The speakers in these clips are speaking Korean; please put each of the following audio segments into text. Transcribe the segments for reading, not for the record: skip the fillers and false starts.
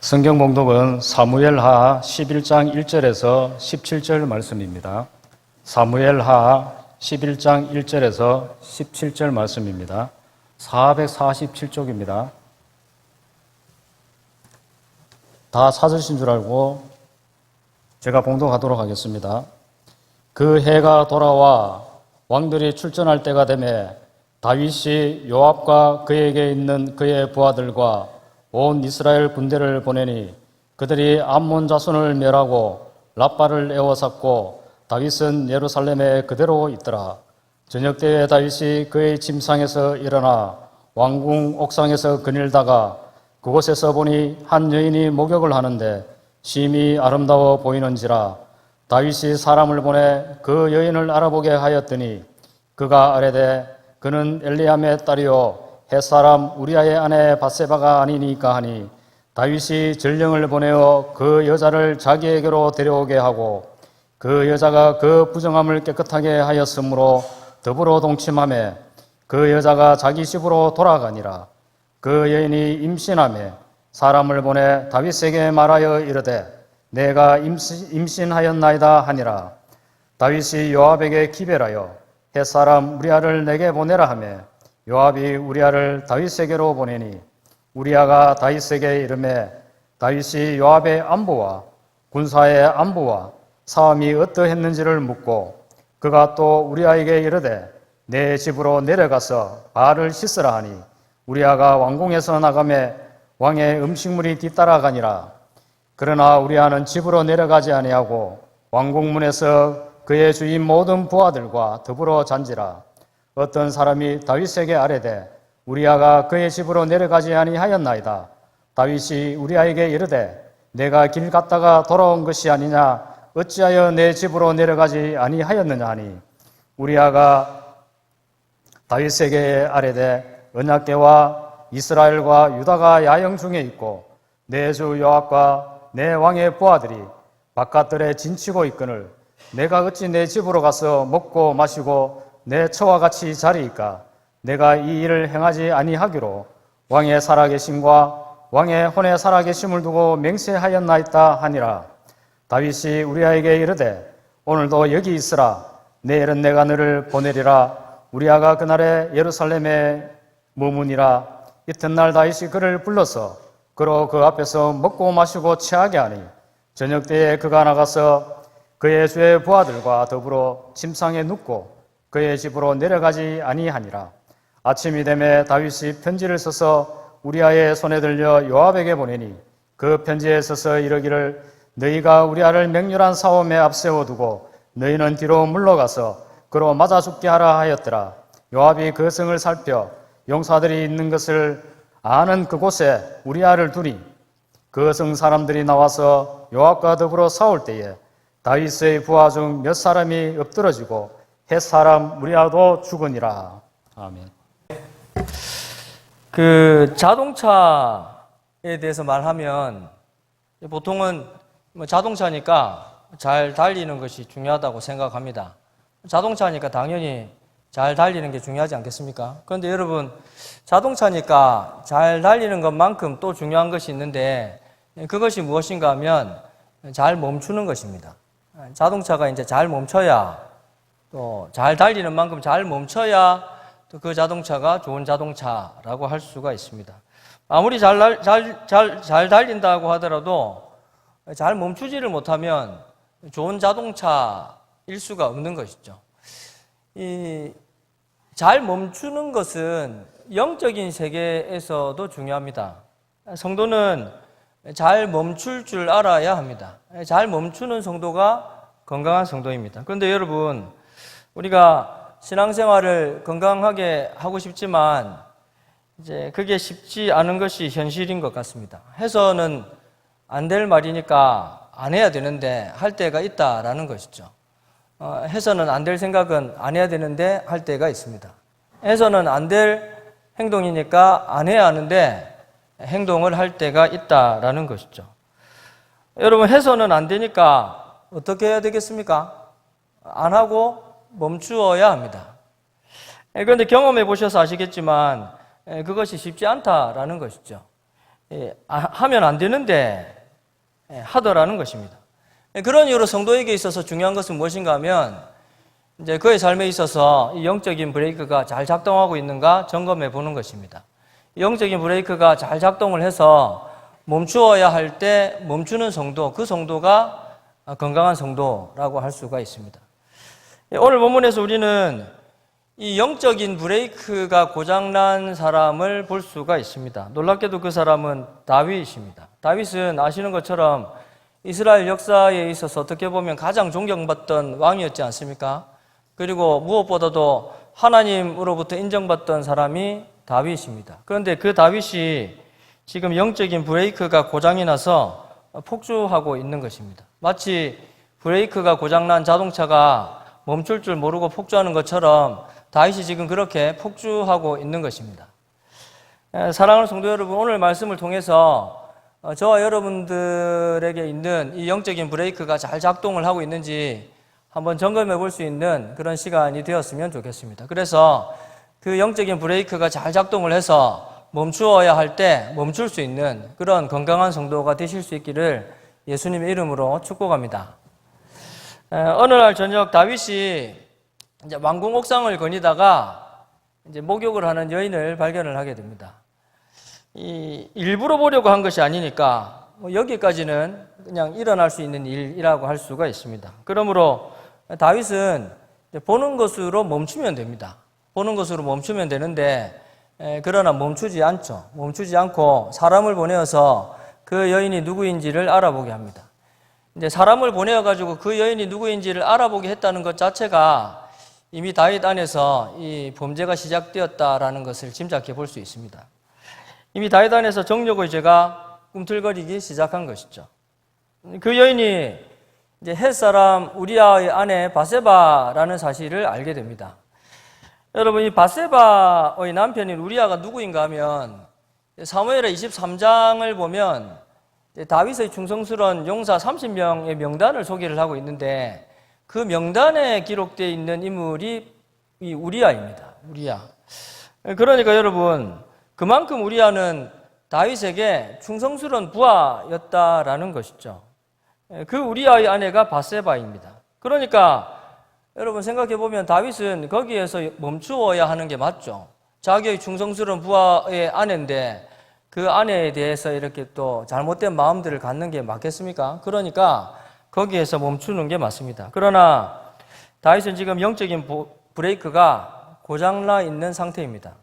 성경 봉독은 사무엘하 11장 1절에서 17절 말씀입니다. 사무엘하 11장 1절에서 17절 말씀입니다. 447쪽입니다. 다 찾으신 줄 알고 제가 봉독하도록 하겠습니다. 그 해가 돌아와 왕들이 출전할 때가 되매 다윗이 요압과 그에게 있는 그의 부하들과 온 이스라엘 군대를 보내니 그들이 암몬 자손을 멸하고 랍바를 에워쌌고 다윗은 예루살렘에 그대로 있더라. 저녁 때에 다윗이 그의 침상에서 일어나 왕궁 옥상에서 거닐다가 그곳에서 보니 한 여인이 목욕을 하는데 심히 아름다워 보이는지라. 다윗이 사람을 보내 그 여인을 알아보게 하였더니 그가 아뢰되 그는 엘리암의 딸이요 햇사람 우리아의 아내 밧세바가 아니니까 하니 다윗이 전령을 보내어 그 여자를 자기에게로 데려오게 하고 그 여자가 그 부정함을 깨끗하게 하였으므로 더불어 동침하며 그 여자가 자기 집으로 돌아가니라. 그 여인이 임신하며 사람을 보내 다윗에게 말하여 이르되 내가 임신하였나이다 하니라. 다윗이 요압에게 기별하여 햇사람 우리아를 내게 보내라 하며 요압이 우리아를 다윗에게로 보내니 우리아가 다윗에게 이르매 다윗이 요압의 안부와 군사의 안부와 싸움이 어떠했는지를 묻고 그가 또 우리아에게 이르되 내 집으로 내려가서 발을 씻으라 하니 우리아가 왕궁에서 나가매 왕의 음식물이 뒤따라가니라. 그러나 우리아는 집으로 내려가지 아니하고 왕궁문에서 그의 주인 모든 부하들과 더불어 잔지라. 어떤 사람이 다윗에게 아뢰되 우리아가 그의 집으로 내려가지 아니하였나이다. 다윗이 우리아에게 이르되 내가 길 갔다가 돌아온 것이 아니냐 어찌하여 내 집으로 내려가지 아니하였느냐 하니 우리아가 다윗에게 아뢰되 언약궤와 이스라엘과 유다가 야영 중에 있고 내 주 요압과 내 왕의 부하들이 바깥들에 진치고 있거늘 내가 어찌 내 집으로 가서 먹고 마시고 내 처와 같이 자리이까. 내가 이 일을 행하지 아니하기로 왕의 살아계심과 왕의 혼의 살아계심을 두고 맹세하였나이다 하니라. 다윗이 우리아에게 이르되 오늘도 여기 있으라. 내일은 내가 너를 보내리라. 우리아가 그날에 예루살렘에 머무니라. 이튿날 다윗이 그를 불러서 그로 그 앞에서 먹고 마시고 취하게 하니 저녁 때에 그가 나가서 그의 주의 부하들과 더불어 침상에 눕고 그의 집으로 내려가지 아니하니라. 아침이 되매 다윗이 편지를 써서 우리아의 손에 들려 요압에게 보내니 그 편지에 써서 이르기를 너희가 우리아를 맹렬한 싸움에 앞세워두고 너희는 뒤로 물러가서 그로 맞아 죽게 하라 하였더라. 요압이 그 성을 살펴 용사들이 있는 것을 아는 그곳에 우리아를 두니 그 성 사람들이 나와서 요압과 더불어 싸울 때에 다윗의 부하 중 몇 사람이 엎드러지고 햇사람 우리아도 죽으니라. 아멘. 그 자동차에 대해서 말하면 보통은 자동차니까 잘 달리는 것이 중요하다고 생각합니다. 자동차니까 당연히 잘 달리는 게 중요하지 않겠습니까? 그런데 여러분, 자동차니까 잘 달리는 것만큼 또 중요한 것이 있는데 그것이 무엇인가 하면 잘 멈추는 것입니다. 자동차가 이제 잘 멈춰야 또 잘 달리는 만큼 잘 멈춰야 또 그 자동차가 좋은 자동차라고 할 수가 있습니다. 아무리 잘 달린다고 하더라도 잘 멈추지를 못하면 좋은 자동차일 수가 없는 것이죠. 잘 멈추는 것은 영적인 세계에서도 중요합니다. 성도는 잘 멈출 줄 알아야 합니다. 잘 멈추는 성도가 건강한 성도입니다. 그런데 여러분, 우리가 신앙생활을 건강하게 하고 싶지만 이제 그게 쉽지 않은 것이 현실인 것 같습니다. 해서는 안 될 말이니까 안 해야 되는데 할 때가 있다라는 것이죠. 해서는 안 될 생각은 안 해야 되는데 할 때가 있습니다. 해서는 안 될 행동이니까 안 해야 하는데 행동을 할 때가 있다라는 것이죠. 여러분, 해서는 안 되니까 어떻게 해야 되겠습니까? 안 하고 멈추어야 합니다. 그런데 경험해 보셔서 아시겠지만 그것이 쉽지 않다라는 것이죠. 하면 안 되는데 하더라는 것입니다. 그런 이유로 성도에게 있어서 중요한 것은 무엇인가 하면 이제 그의 삶에 있어서 이 영적인 브레이크가 잘 작동하고 있는가 점검해 보는 것입니다. 영적인 브레이크가 잘 작동을 해서 멈추어야 할 때 멈추는 성도, 그 성도가 건강한 성도라고 할 수가 있습니다. 오늘 본문에서 우리는 이 영적인 브레이크가 고장난 사람을 볼 수가 있습니다. 놀랍게도 그 사람은 다윗입니다. 다윗은 아시는 것처럼 이스라엘 역사에 있어서 어떻게 보면 가장 존경받던 왕이었지 않습니까? 그리고 무엇보다도 하나님으로부터 인정받던 사람이 다윗입니다. 그런데 그 다윗이 지금 영적인 브레이크가 고장이 나서 폭주하고 있는 것입니다. 마치 브레이크가 고장난 자동차가 멈출 줄 모르고 폭주하는 것처럼 다윗이 지금 그렇게 폭주하고 있는 것입니다. 사랑하는 성도 여러분, 오늘 말씀을 통해서 저와 여러분들에게 있는 이 영적인 브레이크가 잘 작동을 하고 있는지 한번 점검해 볼 수 있는 그런 시간이 되었으면 좋겠습니다. 그래서 그 영적인 브레이크가 잘 작동을 해서 멈추어야 할 때 멈출 수 있는 그런 건강한 성도가 되실 수 있기를 예수님의 이름으로 축복합니다. 어느 날 저녁 다윗이 이제 왕궁 옥상을 거니다가 이제 목욕을 하는 여인을 발견을 하게 됩니다. 일부러 보려고 한 것이 아니니까 여기까지는 그냥 일어날 수 있는 일이라고 할 수가 있습니다. 그러므로 다윗은 보는 것으로 멈추면 됩니다. 보는 것으로 멈추면 되는데 그러나 멈추지 않죠. 멈추지 않고 사람을 보내어서 그 여인이 누구인지를 알아보게 합니다. 이제 사람을 보내어가지고 그 여인이 누구인지를 알아보게 했다는 것 자체가 이미 다윗 안에서 이 범죄가 시작되었다라는 것을 짐작해 볼 수 있습니다. 이미 다윗 안에서 정욕의 죄가 꿈틀거리기 시작한 것이죠. 그 여인이 이제 햇사람 우리아의 아내 바세바라는 사실을 알게 됩니다. 여러분, 이 바세바의 남편인 우리아가 누구인가 하면 사무엘하 23장을 보면 다윗의 충성스러운 용사 30명의 명단을 소개를 하고 있는데 그 명단에 기록되어 있는 인물이 이 우리아입니다. 우리아. 그러니까 여러분, 그만큼 우리아는 다윗에게 충성스러운 부하였다라는 것이죠. 그 우리아의 아내가 바세바입니다. 그러니까 여러분 생각해 보면 다윗은 거기에서 멈추어야 하는 게 맞죠. 자기의 충성스러운 부하의 아내인데 그 아내에 대해서 이렇게 또 잘못된 마음들을 갖는 게 맞겠습니까? 그러니까 거기에서 멈추는 게 맞습니다. 그러나 다윗은 지금 영적인 브레이크가 고장나 있는 상태입니다.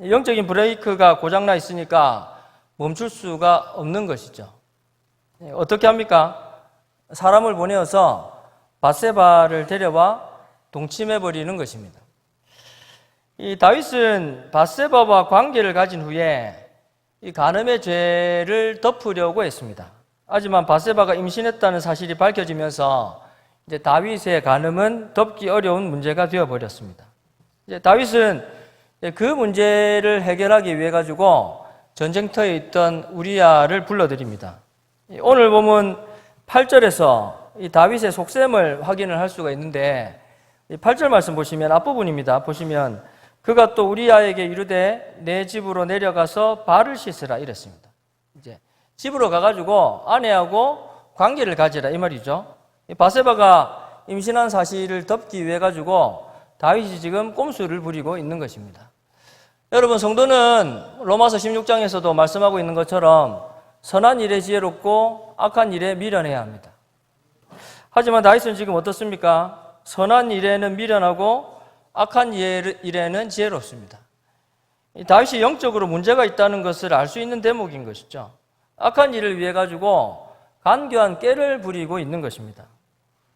영적인 브레이크가 고장나 있으니까 멈출 수가 없는 것이죠. 어떻게 합니까? 사람을 보내어서 바세바를 데려와 동침해버리는 것입니다. 이 다윗은 바세바와 관계를 가진 후에 이 간음의 죄를 덮으려고 했습니다. 하지만 바세바가 임신했다는 사실이 밝혀지면서 이제 다윗의 간음은 덮기 어려운 문제가 되어버렸습니다. 이제 다윗은 그 문제를 해결하기 위해 가지고 전쟁터에 있던 우리아를 불러들입니다. 오늘 보면 8절에서 이 다윗의 속셈을 확인을 할 수가 있는데 8절 말씀 보시면 앞부분입니다. 보시면 그가 또 우리아에게 이르되 내 집으로 내려가서 발을 씻으라 이랬습니다. 이제 집으로 가가지고 아내하고 관계를 가지라 이 말이죠. 바세바가 임신한 사실을 덮기 위해 가지고 다윗이 지금 꼼수를 부리고 있는 것입니다. 여러분, 성도는 로마서 16장에서도 말씀하고 있는 것처럼 선한 일에 지혜롭고 악한 일에 미련해야 합니다. 하지만 다윗은 지금 어떻습니까? 선한 일에는 미련하고 악한 일에는 지혜롭습니다. 다윗이 영적으로 문제가 있다는 것을 알 수 있는 대목인 것이죠. 악한 일을 위해 가지고 간교한 깨를 부리고 있는 것입니다.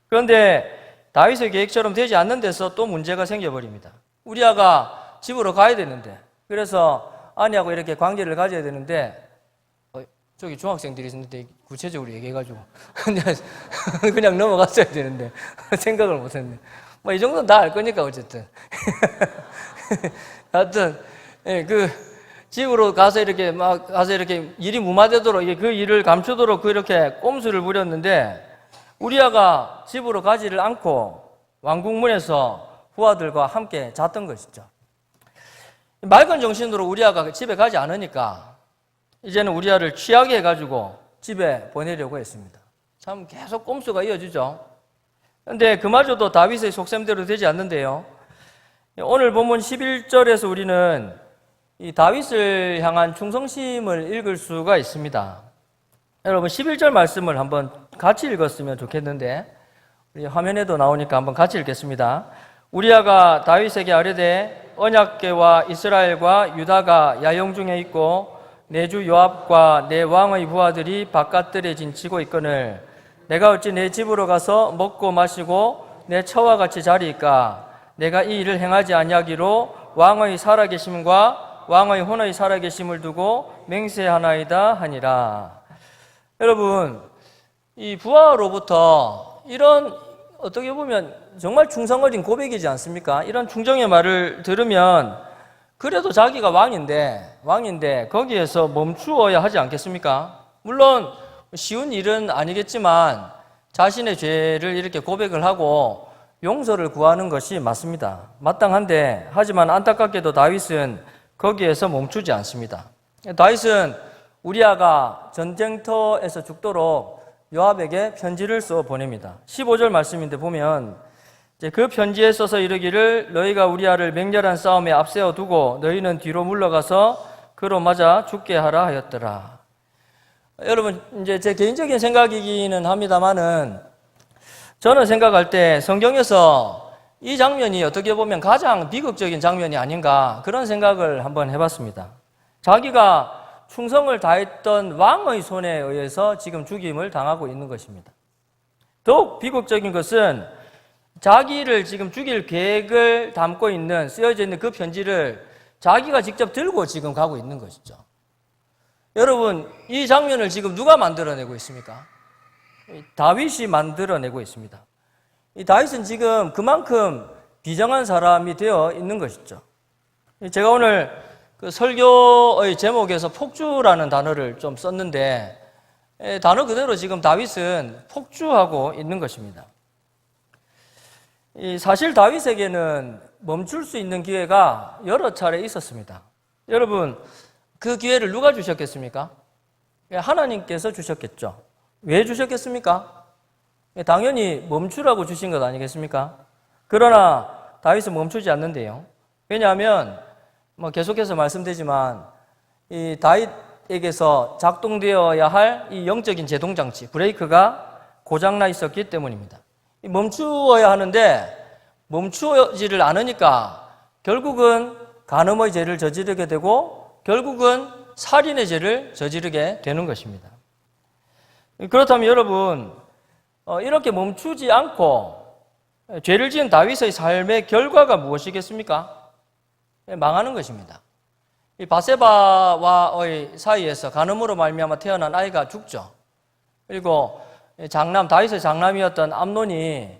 그런데 다윗의 계획처럼 되지 않는 데서 또 문제가 생겨버립니다. 우리아가 집으로 가야 되는데, 그래서 아내하고 이렇게 관계를 가져야 되는데 저기 중학생들이 있는데 구체적으로 얘기해가지고 그냥 넘어갔어야 되는데 생각을 못했네. 뭐 이 정도는 다 알 거니까 어쨌든 하여튼 그 집으로 가서 이렇게 일이 무마되도록 그 일을 감추도록 그렇게 꼼수를 부렸는데 우리아가 집으로 가지를 않고 왕궁문에서 부하들과 함께 잤던 것이죠. 맑은 정신으로 우리아가 집에 가지 않으니까 이제는 우리아를 취하게 해가지고 집에 보내려고 했습니다. 참 계속 꼼수가 이어지죠. 그런데 그마저도 다윗의 속셈대로 되지 않는데요. 오늘 본문 11절에서 우리는 이 다윗을 향한 충성심을 읽을 수가 있습니다. 여러분 11절 말씀을 한번 같이 읽었으면 좋겠는데 우리 화면에도 나오니까 한번 같이 읽겠습니다. 우리아가 다윗에게 아뢰되 언약궤와 이스라엘과 유다가 야영 중에 있고 내 주 요압과 내 왕의 부하들이 바깥들에 진치고 있거늘 내가 어찌 내 집으로 가서 먹고 마시고 내 처와 같이 자리이까 내가 이 일을 행하지 아니하기로 왕의 살아계심과 왕의 혼의 살아계심을 두고 맹세하나이다 하니라. 여러분 이 부하로부터 이런 어떻게 보면 정말 충성 어린 고백이지 않습니까? 이런 충정의 말을 들으면 그래도 자기가 왕인데 거기에서 멈추어야 하지 않겠습니까? 물론 쉬운 일은 아니겠지만 자신의 죄를 이렇게 고백을 하고 용서를 구하는 것이 맞습니다. 마땅한데 하지만 안타깝게도 다윗은 거기에서 멈추지 않습니다. 다윗은 우리아가 전쟁터에서 죽도록 요압에게 편지를 써 보냅니다. 15절 말씀인데 보면 이제 그 편지에 써서 이르기를 너희가 우리아를 맹렬한 싸움에 앞세워 두고 너희는 뒤로 물러가서 그로 맞아 죽게 하라 하였더라. 여러분 이제 제 개인적인 생각이기는 합니다만은 저는 생각할 때 성경에서 이 장면이 어떻게 보면 가장 비극적인 장면이 아닌가 그런 생각을 한번 해봤습니다. 자기가 충성을 다했던 왕의 손에 의해서 지금 죽임을 당하고 있는 것입니다. 더욱 비극적인 것은 자기를 지금 죽일 계획을 담고 있는 쓰여져 있는 그 편지를 자기가 직접 들고 지금 가고 있는 것이죠. 여러분 이 장면을 지금 누가 만들어내고 있습니까? 다윗이 만들어내고 있습니다. 이 다윗은 지금 그만큼 비정한 사람이 되어 있는 것이죠. 제가 오늘 그 설교의 제목에서 폭주라는 단어를 좀 썼는데 단어 그대로 지금 다윗은 폭주하고 있는 것입니다. 사실 다윗에게는 멈출 수 있는 기회가 여러 차례 있었습니다. 여러분 그 기회를 누가 주셨겠습니까? 하나님께서 주셨겠죠. 왜 주셨겠습니까? 당연히 멈추라고 주신 것 아니겠습니까? 그러나 다윗은 멈추지 않는데요. 왜냐하면 계속해서 말씀드리지만 이 다윗에게서 작동되어야 할 이 영적인 제동장치 브레이크가 고장나 있었기 때문입니다. 멈추어야 하는데 멈추지를 않으니까 결국은 간음의 죄를 저지르게 되고 결국은 살인의 죄를 저지르게 되는 것입니다. 그렇다면 여러분 이렇게 멈추지 않고 죄를 지은 다윗의 삶의 결과가 무엇이겠습니까? 망하는 것입니다. 이 바세바와의 사이에서 간음으로 말미암아 태어난 아이가 죽죠. 그리고 다윗의 장남이었던 암논이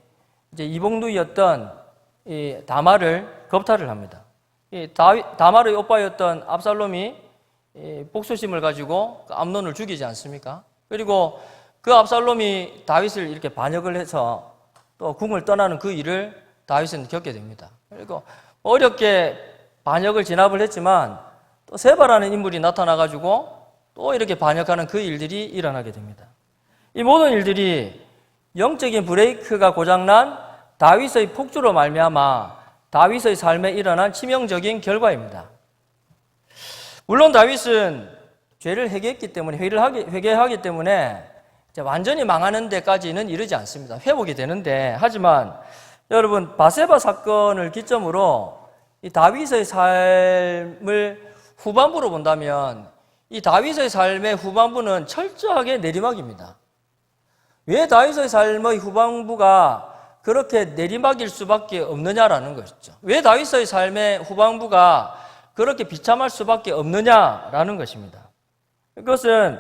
이제 이복누이였던 이 다말을 겁탈을 합니다. 이 다말의 오빠였던 압살롬이 복수심을 가지고 암논을 죽이지 않습니까? 그리고 그 압살롬이 다윗을 이렇게 반역을 해서 또 궁을 떠나는 그 일을 다윗은 겪게 됩니다. 그리고 어렵게 반역을 진압을 했지만 또 세바라는 인물이 나타나가지고 또 이렇게 반역하는 그 일들이 일어나게 됩니다. 이 모든 일들이 영적인 브레이크가 고장난 다윗의 폭주로 말미암아 다윗의 삶에 일어난 치명적인 결과입니다. 물론 다윗은 죄를 회개했기 때문에 회개하기 때문에 완전히 망하는 데까지는 이르지 않습니다. 회복이 되는데 하지만 여러분 바세바 사건을 기점으로 이 다윗의 삶을 후반부로 본다면 이 다윗의 삶의 후반부는 철저하게 내리막입니다. 왜 다윗의 삶의 후반부가 그렇게 내리막일 수밖에 없느냐라는 것이죠. 왜 다윗의 삶의 후반부가 그렇게 비참할 수밖에 없느냐라는 것입니다. 그것은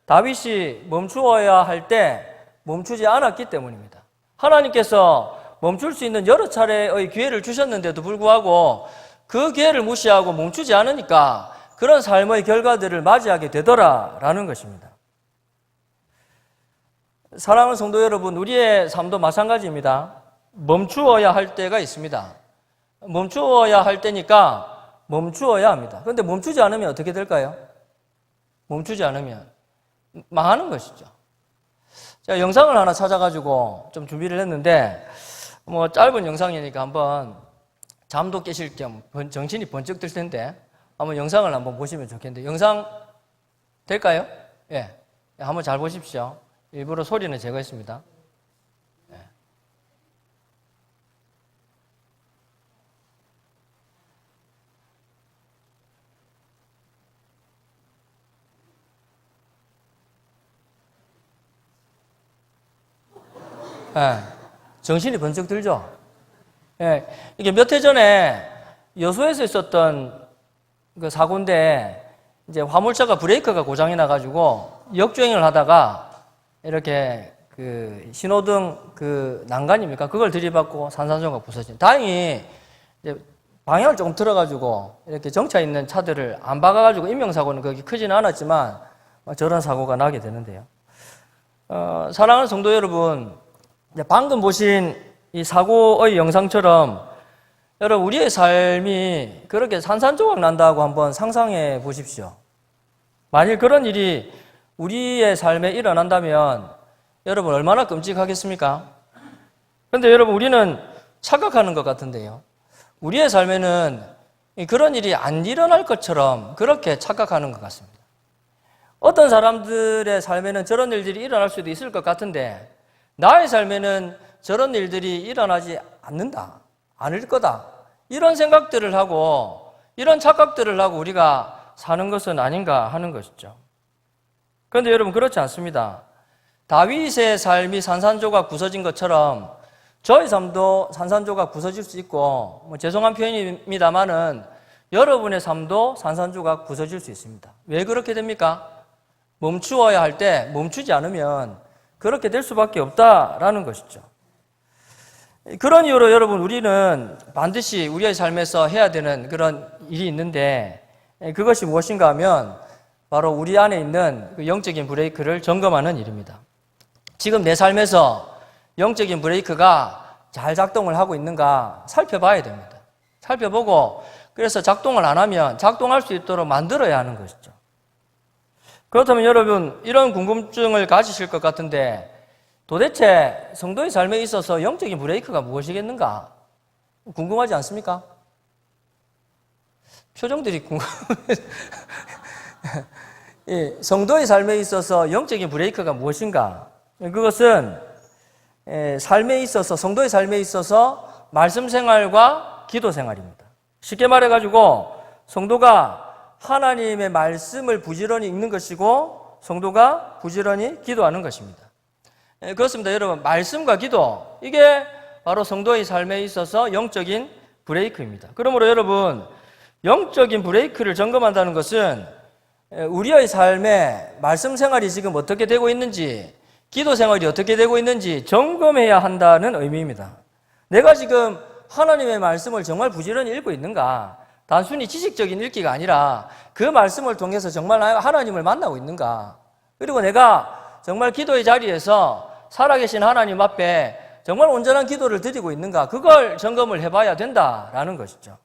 다윗이 멈추어야 할 때 멈추지 않았기 때문입니다. 하나님께서 멈출 수 있는 여러 차례의 기회를 주셨는데도 불구하고 그 기회를 무시하고 멈추지 않으니까 그런 삶의 결과들을 맞이하게 되더라라는 것입니다. 사랑하는 성도 여러분, 우리의 삶도 마찬가지입니다. 멈추어야 할 때가 있습니다. 멈추어야 할 때니까 멈추어야 합니다. 그런데 멈추지 않으면 어떻게 될까요? 멈추지 않으면 망하는 것이죠. 제가 영상을 하나 찾아가지고 좀 준비를 했는데, 뭐 짧은 영상이니까 한번 잠도 깨실 겸 정신이 번쩍 들 텐데, 한번 영상을 한번 보시면 좋겠는데, 영상 될까요? 예. 한번 잘 보십시오. 일부러 소리는 제거했습니다. 예, 정신이 번쩍 들죠? 예, 이게 몇 해 전에 여수에서 있었던 그 사고인데, 이제 화물차가 브레이크가 고장이 나가지고 역주행을 하다가 이렇게 그 신호등 그 난간입니까? 그걸 들이받고 산산조각 부서진. 다행히 이제 방향을 조금 틀어가지고 이렇게 정차 있는 차들을 안 박아가지고 인명사고는 그렇게 크지는 않았지만 저런 사고가 나게 되는데요. 사랑하는 성도 여러분, 방금 보신 이 사고의 영상처럼 여러분 우리의 삶이 그렇게 산산조각 난다고 한번 상상해 보십시오. 만일 그런 일이 우리의 삶에 일어난다면 여러분 얼마나 끔찍하겠습니까? 그런데 여러분 우리는 착각하는 것 같은데요. 우리의 삶에는 그런 일이 안 일어날 것처럼 그렇게 착각하는 것 같습니다. 어떤 사람들의 삶에는 저런 일들이 일어날 수도 있을 것 같은데 나의 삶에는 저런 일들이 일어나지 않을 거다. 이런 생각들을 하고 이런 착각들을 하고 우리가 사는 것은 아닌가 하는 것이죠. 그런데 여러분 그렇지 않습니다. 다윗의 삶이 산산조각 부서진 것처럼 저의 삶도 산산조각 부서질 수 있고 죄송한 표현입니다만은 여러분의 삶도 산산조각 부서질 수 있습니다. 왜 그렇게 됩니까? 멈추어야 할 때 멈추지 않으면 그렇게 될 수밖에 없다라는 것이죠. 그런 이유로 여러분 우리는 반드시 우리의 삶에서 해야 되는 그런 일이 있는데 그것이 무엇인가 하면 바로 우리 안에 있는 그 영적인 브레이크를 점검하는 일입니다. 지금 내 삶에서 영적인 브레이크가 잘 작동을 하고 있는가 살펴봐야 됩니다. 살펴보고 그래서 작동을 안 하면 작동할 수 있도록 만들어야 하는 것이죠. 그렇다면 여러분 이런 궁금증을 가지실 것 같은데 도대체 성도의 삶에 있어서 영적인 브레이크가 무엇이겠는가? 궁금하지 않습니까? 표정들이 궁금해요. 성도의 삶에 있어서 영적인 브레이크가 무엇인가? 그것은 삶에 있어서 성도의 삶에 있어서 말씀 생활과 기도 생활입니다. 쉽게 말해가지고 성도가 하나님의 말씀을 부지런히 읽는 것이고 성도가 부지런히 기도하는 것입니다. 그렇습니다. 여러분 말씀과 기도 이게 바로 성도의 삶에 있어서 영적인 브레이크입니다. 그러므로 여러분 영적인 브레이크를 점검한다는 것은 우리의 삶에 말씀 생활이 지금 어떻게 되고 있는지 기도 생활이 어떻게 되고 있는지 점검해야 한다는 의미입니다. 내가 지금 하나님의 말씀을 정말 부지런히 읽고 있는가? 단순히 지식적인 읽기가 아니라 그 말씀을 통해서 정말 하나님을 만나고 있는가? 그리고 내가 정말 기도의 자리에서 살아계신 하나님 앞에 정말 온전한 기도를 드리고 있는가? 그걸 점검을 해봐야 된다라는 것이죠.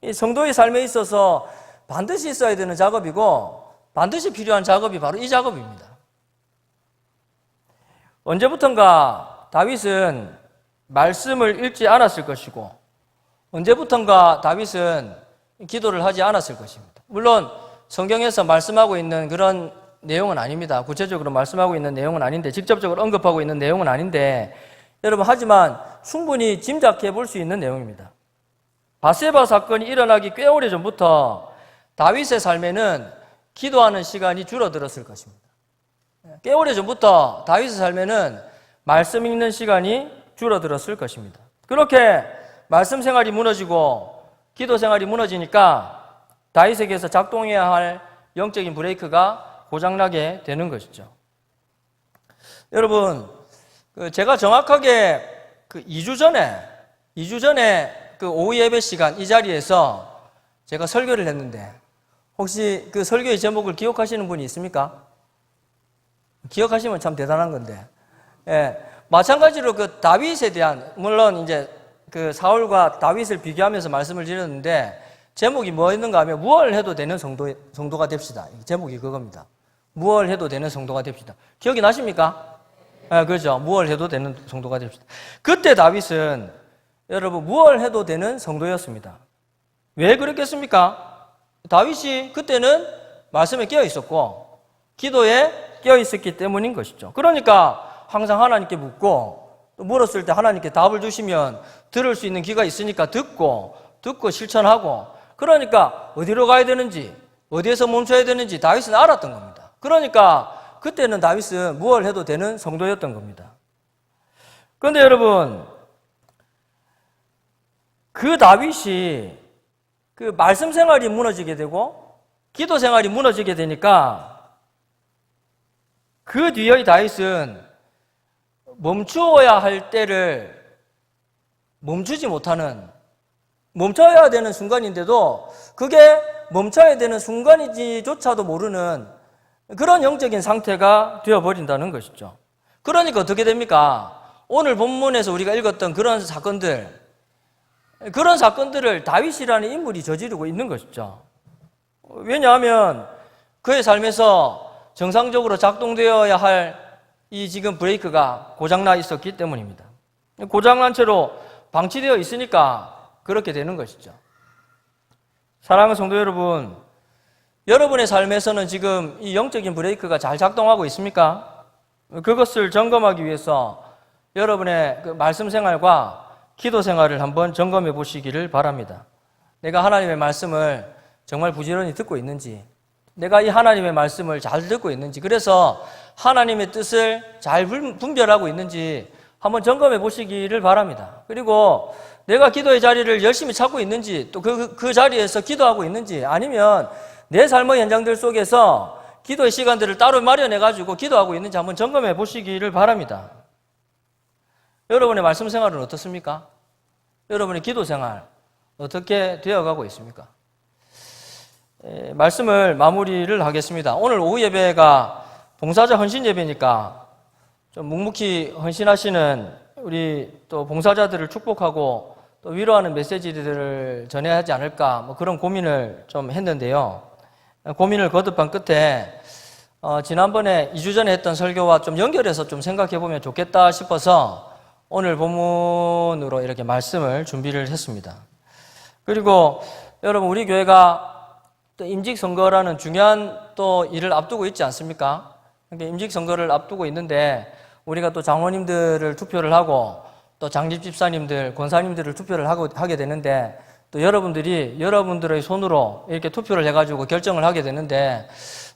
이 성도의 삶에 있어서 반드시 있어야 되는 작업이고 반드시 필요한 작업이 바로 이 작업입니다. 언제부턴가 다윗은 말씀을 읽지 않았을 것이고 언제부턴가 다윗은 기도를 하지 않았을 것입니다. 물론 성경에서 말씀하고 있는 그런 내용은 아닙니다. 구체적으로 말씀하고 있는 내용은 아닌데 직접적으로 언급하고 있는 내용은 아닌데 여러분 하지만 충분히 짐작해 볼 수 있는 내용입니다. 바세바 사건이 일어나기 꽤 오래전부터 다윗의 삶에는 기도하는 시간이 줄어들었을 것입니다. 꽤 오래전부터 다윗의 삶에는 말씀 읽는 시간이 줄어들었을 것입니다. 그렇게 말씀 생활이 무너지고 기도 생활이 무너지니까 다윗에게서 작동해야 할 영적인 브레이크가 고장나게 되는 것이죠. 여러분, 제가 정확하게 2주 전에 그 오후 예배 시간 이 자리에서 제가 설교를 했는데 혹시 그 설교의 제목을 기억하시는 분이 있습니까? 기억하시면 참 대단한 건데. 예, 마찬가지로 그 다윗에 대한 물론 이제 그 사울과 다윗을 비교하면서 말씀을 드렸는데 제목이 뭐였는가 하면 무얼 해도 되는 성도가 됩시다. 제목이 그겁니다. 무얼 해도 되는 성도가 됩시다. 기억이 나십니까? 네, 그렇죠. 무얼 해도 되는 성도가 됩시다. 그때 다윗은 여러분 무얼 해도 되는 성도였습니다. 왜 그랬겠습니까? 다윗이 그때는 말씀에 깨어 있었고 기도에 깨어 있었기 때문인 것이죠. 그러니까 항상 하나님께 묻고 또 물었을 때 하나님께 답을 주시면 들을 수 있는 귀가 있으니까 듣고 실천하고 그러니까 어디로 가야 되는지 어디에서 멈춰야 되는지 다윗은 알았던 겁니다. 그러니까 그때는 다윗은 무얼 해도 되는 성도였던 겁니다. 그런데 여러분 그 다윗이 그 말씀 생활이 무너지게 되고 기도 생활이 무너지게 되니까 그 뒤의 다윗은 멈추어야 할 때를 멈추지 못하는 멈춰야 되는 순간인데도 그게 멈춰야 되는 순간인지조차도 모르는 그런 영적인 상태가 되어버린다는 것이죠. 그러니까 어떻게 됩니까? 오늘 본문에서 우리가 읽었던 그런 사건들을 다윗이라는 인물이 저지르고 있는 것이죠. 왜냐하면 그의 삶에서 정상적으로 작동되어야 할 이 지금 브레이크가 고장나 있었기 때문입니다. 고장난 채로 방치되어 있으니까 그렇게 되는 것이죠. 사랑하는 성도 여러분, 여러분의 삶에서는 지금 이 영적인 브레이크가 잘 작동하고 있습니까? 그것을 점검하기 위해서 여러분의 그 말씀 생활과 기도 생활을 한번 점검해 보시기를 바랍니다. 내가 하나님의 말씀을 정말 부지런히 듣고 있는지, 내가 이 하나님의 말씀을 잘 듣고 있는지, 그래서 하나님의 뜻을 잘 분별하고 있는지 한번 점검해 보시기를 바랍니다. 그리고 내가 기도의 자리를 열심히 찾고 있는지, 또 그 자리에서 기도하고 있는지, 아니면 내 삶의 현장들 속에서 기도의 시간들을 따로 마련해가지고 기도하고 있는지 한번 점검해 보시기를 바랍니다. 여러분의 말씀 생활은 어떻습니까? 여러분의 기도 생활 어떻게 되어가고 있습니까? 말씀을 마무리를 하겠습니다. 오늘 오후 예배가 봉사자 헌신 예배니까 좀 묵묵히 헌신하시는 우리 또 봉사자들을 축복하고 또 위로하는 메시지들을 전해야 하지 않을까 뭐 그런 고민을 좀 했는데요. 고민을 거듭한 끝에 지난번에 2주 전에 했던 설교와 좀 연결해서 좀 생각해 보면 좋겠다 싶어서 오늘 본문으로 이렇게 말씀을 준비를 했습니다. 그리고 여러분 우리 교회가 또 임직선거라는 중요한 또 일을 앞두고 있지 않습니까? 임직선거를 앞두고 있는데 우리가 또 장로님들을 투표를 하고 또 장집집사님들, 권사님들을 투표를 하게 되는데 또 여러분들의 손으로 이렇게 투표를 해가지고 결정을 하게 되는데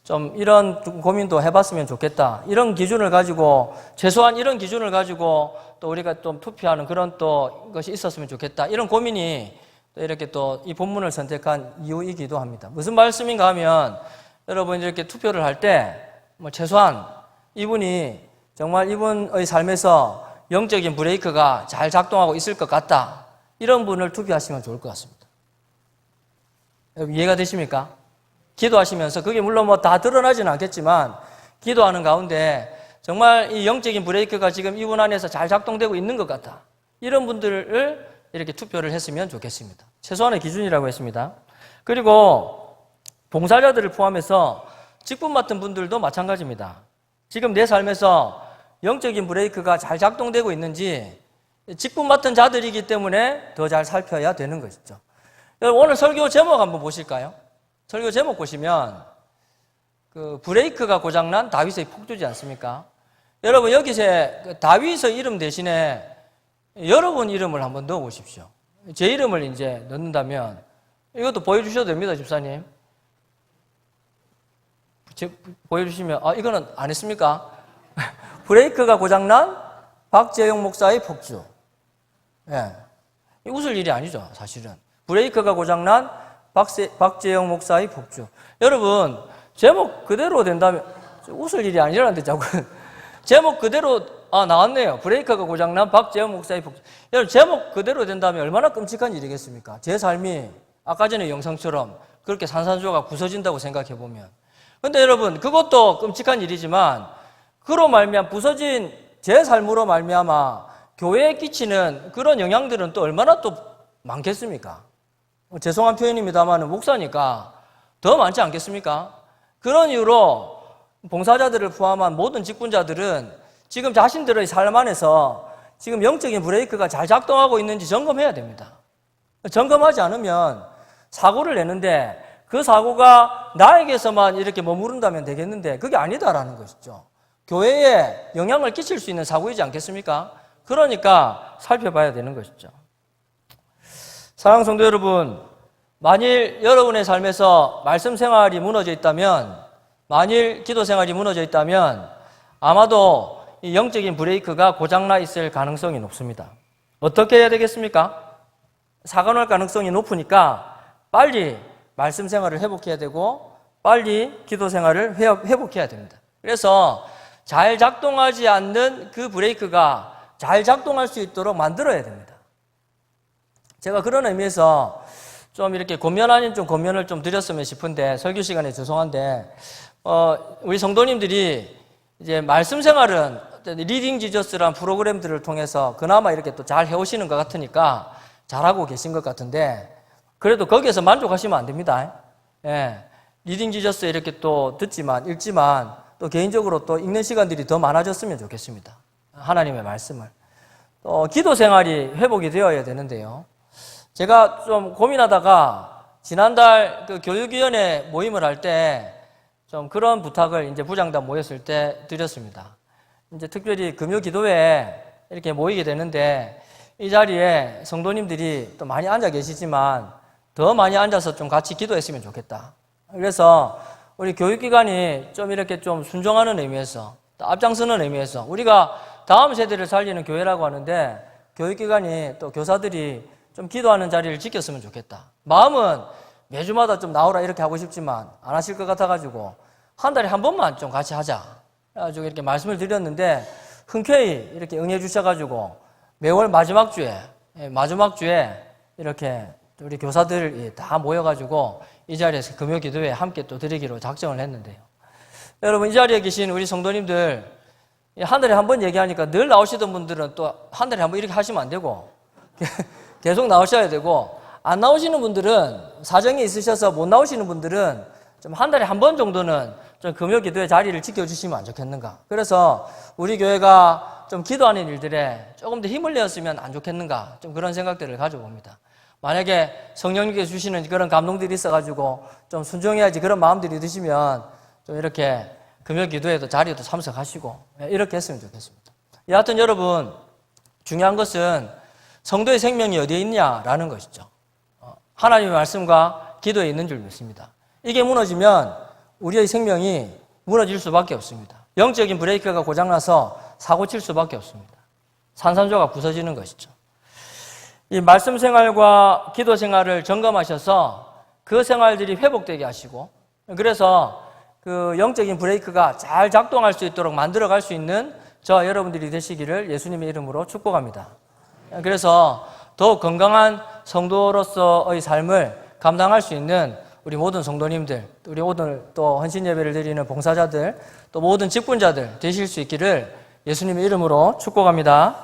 좀 이런 고민도 해봤으면 좋겠다. 이런 기준을 가지고 최소한 이런 기준을 가지고 또 우리가 좀 투표하는 그런 또 것이 있었으면 좋겠다. 이런 고민이 또 이렇게 또 이 본문을 선택한 이유이기도 합니다. 무슨 말씀인가 하면 여러분 이렇게 투표를 할 때 뭐 최소한 이분이 정말 이분의 삶에서 영적인 브레이크가 잘 작동하고 있을 것 같다. 이런 분을 투표하시면 좋을 것 같습니다. 여러분 이해가 되십니까? 기도하시면서 그게 물론 뭐 다 드러나지는 않겠지만 기도하는 가운데 정말 이 영적인 브레이크가 지금 이분 안에서 잘 작동되고 있는 것 같다. 이런 분들을 이렇게 투표를 했으면 좋겠습니다. 최소한의 기준이라고 했습니다. 그리고 봉사자들을 포함해서 직분 맡은 분들도 마찬가지입니다. 지금 내 삶에서 영적인 브레이크가 잘 작동되고 있는지 직분 맡은 자들이기 때문에 더 잘 살펴야 되는 것이죠. 여러분 오늘 설교 제목 한번 보실까요? 설교 제목 보시면 그 브레이크가 고장난 다윗의 폭주지 않습니까? 여러분 여기서 다윗의 이름 대신에 여러분 이름을 한번 넣어 보십시오. 제 이름을 이제 넣는다면 이것도 보여주셔도 됩니다, 집사님. 보여주시면 이거는 안 했습니까? 브레이크가 고장난 박재용 목사의 폭주. 예, 웃을 일이 아니죠, 사실은. 브레이크가 고장난 박재용 목사의 폭주. 여러분 제목 그대로 된다면 웃을 일이 아니라는데 자꾸 제목 그대로 나왔네요. 브레이크가 고장난 박재용 목사의 폭주. 여러분 제목 그대로 된다면 얼마나 끔찍한 일이겠습니까? 제 삶이 아까 전에 영상처럼 그렇게 산산조각 부서진다고 생각해 보면. 근데 여러분 그것도 끔찍한 일이지만 그로 말미암아 부서진 제 삶으로 말미암아 교회에 끼치는 그런 영향들은 또 얼마나 또 많겠습니까? 죄송한 표현입니다만 목사니까 더 많지 않겠습니까? 그런 이유로 봉사자들을 포함한 모든 직분자들은 지금 자신들의 삶 안에서 지금 영적인 브레이크가 잘 작동하고 있는지 점검해야 됩니다. 점검하지 않으면 사고를 내는데 그 사고가 나에게서만 이렇게 머무른다면 되겠는데 그게 아니다라는 것이죠. 교회에 영향을 끼칠 수 있는 사고이지 않겠습니까? 그러니까 살펴봐야 되는 것이죠. 사랑하는 성도 여러분, 만일 여러분의 삶에서 말씀 생활이 무너져 있다면, 만일 기도 생활이 무너져 있다면 아마도 이 영적인 브레이크가 고장나 있을 가능성이 높습니다. 어떻게 해야 되겠습니까? 사고 날 가능성이 높으니까 빨리 말씀 생활을 회복해야 되고 빨리 기도 생활을 회복해야 됩니다. 그래서 잘 작동하지 않는 그 브레이크가 잘 작동할 수 있도록 만들어야 됩니다. 제가 그런 의미에서 좀 이렇게 권면 아닌 좀 권면을 좀 드렸으면 싶은데, 설교 시간에 죄송한데, 우리 성도님들이 이제 말씀 생활은 리딩 지저스라는 프로그램들을 통해서 그나마 이렇게 또 잘 해오시는 것 같으니까 잘하고 계신 것 같은데, 그래도 거기에서 만족하시면 안 됩니다. 예. 리딩 지저스 이렇게 또 듣지만, 읽지만, 또 개인적으로 또 읽는 시간들이 더 많아졌으면 좋겠습니다. 하나님의 말씀을. 또 기도 생활이 회복이 되어야 되는데요. 제가 좀 고민하다가 지난달 그 교육위원회 모임을 할 때 좀 그런 부탁을 이제 부장단 모였을 때 드렸습니다. 이제 특별히 금요 기도회에 이렇게 모이게 되는데 이 자리에 성도님들이 또 많이 앉아 계시지만 더 많이 앉아서 좀 같이 기도했으면 좋겠다. 그래서 우리 교육기관이 좀 이렇게 좀 순종하는 의미에서, 또 앞장서는 의미에서, 우리가 다음 세대를 살리는 교회라고 하는데 교육기관이 또 교사들이 좀 기도하는 자리를 지켰으면 좋겠다. 마음은 매주마다 좀 나오라 이렇게 하고 싶지만 안 하실 것 같아가지고 한 달에 한 번만 좀 같이 하자. 그래가지고 이렇게 말씀을 드렸는데 흔쾌히 이렇게 응해 주셔가지고 매월 마지막 주에 이렇게 우리 교사들 다 모여가지고 이 자리에서 금요 기도회에 함께 또 드리기로 작정을 했는데요. 여러분, 이 자리에 계신 우리 성도님들 한 달에 한 번 얘기하니까 늘 나오시던 분들은 또 한 달에 한 번 이렇게 하시면 안 되고 계속 나오셔야 되고, 안 나오시는 분들은 사정이 있으셔서 못 나오시는 분들은 좀 한 달에 한 번 정도는 좀 금요 기도회 자리를 지켜주시면 안 좋겠는가. 그래서 우리 교회가 좀 기도하는 일들에 조금 더 힘을 내었으면 안 좋겠는가, 좀 그런 생각들을 가져봅니다. 만약에 성령님께서 주시는 그런 감동들이 있어가지고 좀 순종해야지 그런 마음들이 드시면 좀 이렇게 금요 기도회도 자리에도 참석하시고 이렇게 했으면 좋겠습니다. 여하튼 여러분, 중요한 것은 성도의 생명이 어디에 있냐라는 것이죠. 하나님의 말씀과 기도에 있는 줄 믿습니다. 이게 무너지면 우리의 생명이 무너질 수밖에 없습니다. 영적인 브레이크가 고장나서 사고 칠 수밖에 없습니다. 산산조각 부서지는 것이죠. 이 말씀 생활과 기도 생활을 점검하셔서 그 생활들이 회복되게 하시고, 그래서 그 영적인 브레이크가 잘 작동할 수 있도록 만들어갈 수 있는 저와 여러분들이 되시기를 예수님의 이름으로 축복합니다. 그래서 더욱 건강한 성도로서의 삶을 감당할 수 있는 우리 모든 성도님들, 우리 오늘 또 헌신 예배를 드리는 봉사자들, 또 모든 직분자들 되실 수 있기를 예수님의 이름으로 축복합니다.